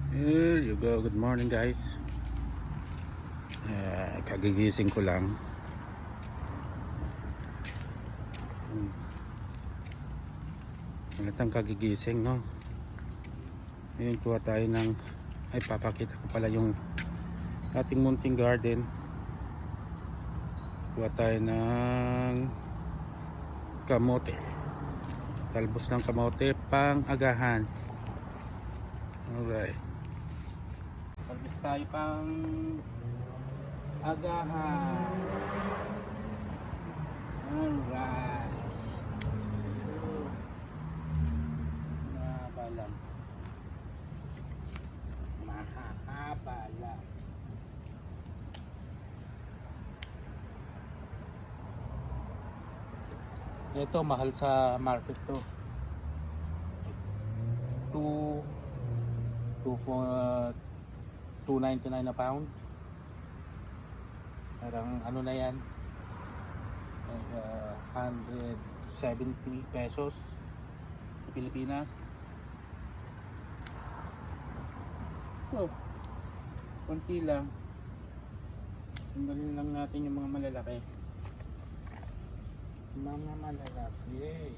Here you go. Good morning, guys. Kagigising ko lang. Halatang kagigising, no? Ngayon kuha tayo ng... Ay, papakita ko pala yung ating munting garden. Kuha tayo ng kamote. Talbos ng kamote pang agahan. Alright. Talbos tayo pang agahan. Alright. Mahaba lang. Mahaba lang. Ito mahal sa market to. 2.99 a pound. Parang ano na yan, 170 pesos sa Pilipinas. So, konti lang. Tanggalin lang natin yung mga malalaki. Mga malalaki.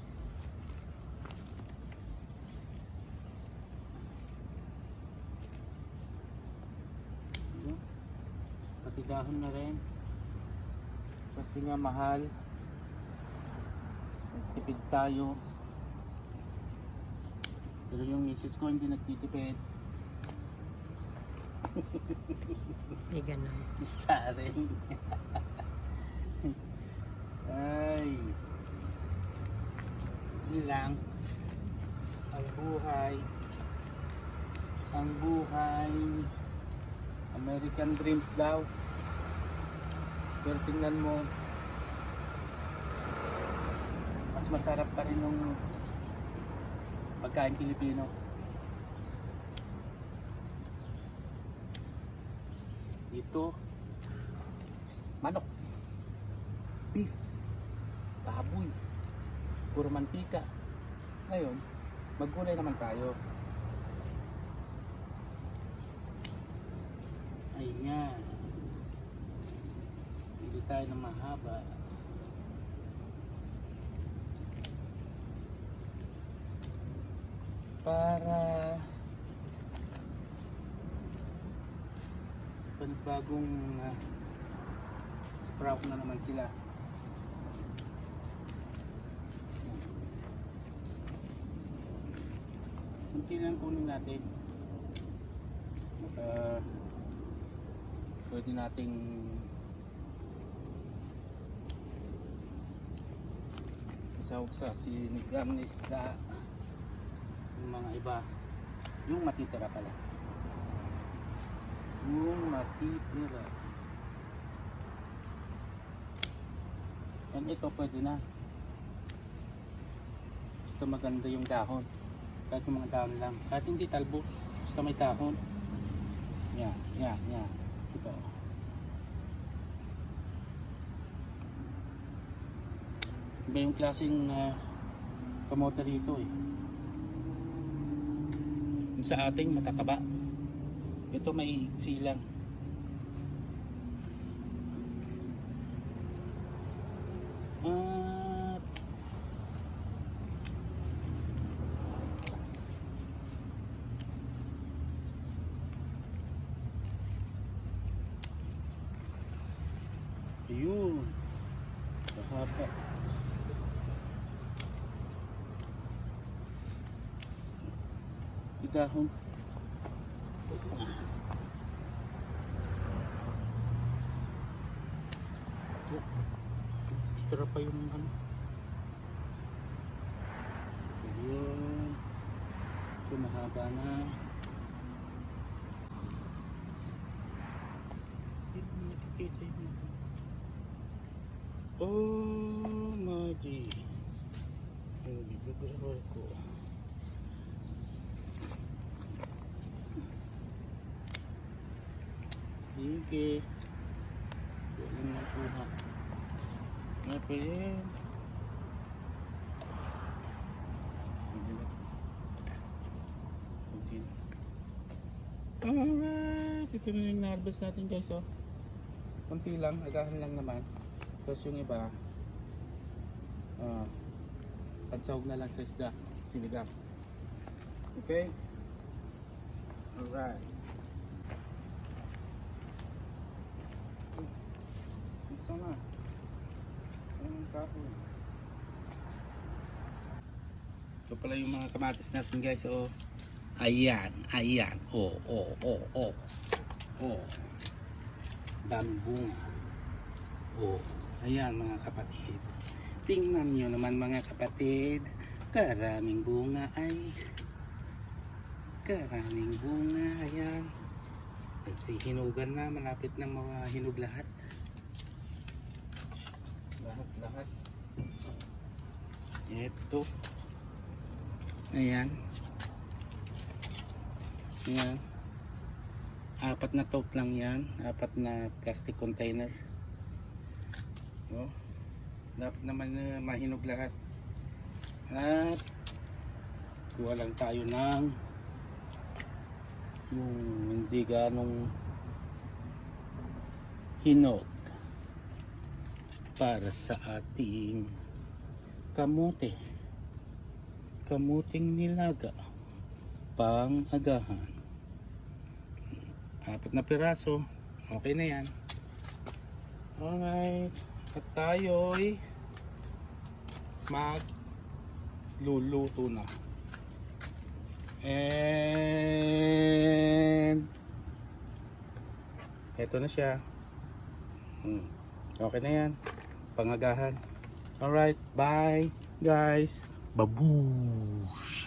Patigahan na rin kasi nga mahal. Nagtipid tayo, pero yung misis ko hindi nagtitipid. May ganun. Starring. Ay, yun lang ang buhay. Ang buhay American dreams daw. Pero tingnan mo, mas masarap pa rin yung pagkain Pilipino. Ito, manok, beef, baboy, puro mantika. Ngayon, maggulay naman tayo. Ayan. Pili tayo ng mahaba. Para panibagong sprout na naman sila. Kunti lang kunin natin. Pwede nating isahog sa sinigang na isda. Yung mga iba, yung matitira pala, yung matitira. And ito pwede na, basta maganda yung dahon, kahit yung mga dahon lang, kahit hindi talbos, basta may dahon. Yan. Ito. Iba yung klaseng kamote rito eh. Yung sa ating matataba. Ito may iksi lang. Yun. Mahaba. Dahon. Extra pa yung ano. Yun. Ito mahaba na. Oh my God. Hindi ko ko. Sige. Galing na kuha. Nga pa yun. Alright, ito na yung na-harvest natin guys, oh. Kunti lang, agahan lang naman. Tapos yung iba, pansawag na lang sa isda, sinigang. Okay? Alright. Isa na. Ang kahoy. Ito pala yung mga kamatis natin guys, oh. Ayan, ayan. Oh. Daming bunga. Oh, ayan mga kapatid. Tingnan nyo naman mga kapatid. Karaming bunga ay. Karaming bunga. Ayan. Hinugan na. Malapit na mahinog lahat. Lahat. Ito. Ayan. Ayan. 4 na tote lang yan. 4 na plastic container. Oh. Dapat naman mahinog lahat. At kuha lang tayo ng yung hindi ganong hinog para sa ating kamuting nilaga pang agahan. 4 na piraso, okay na yan. Alright, at tayo'y magluluto na. And eto na siya. Okay na yan, pangagahan. Alright, bye guys. Babush!